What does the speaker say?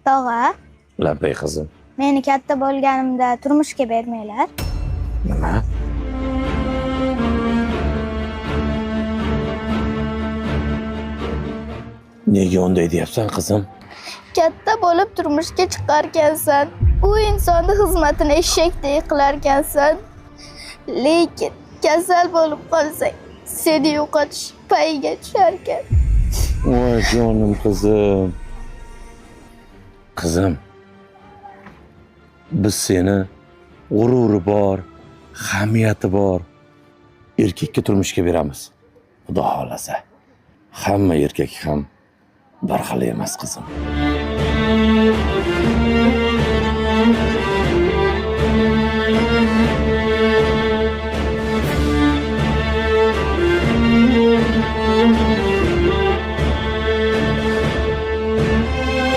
Tog'a, Labbay qizim. meni katta bo'lganimda turmushga bermanglar. Nima? Nega unday deyapsan qizim? Katta bo'lib turmushga chiqarkansan. U insonni xizmatini eshakdek qilarkansan. Lekin kasal bo'lib qolsang, seni yo'qotish payiga tusharkan. Voy jonim qizim. Qizim, biz seni g'ururi bor, hamiyati bor erkakka turmushga beramiz. Xudo xolasa. Hamma erkak ham bir xil emas qizim.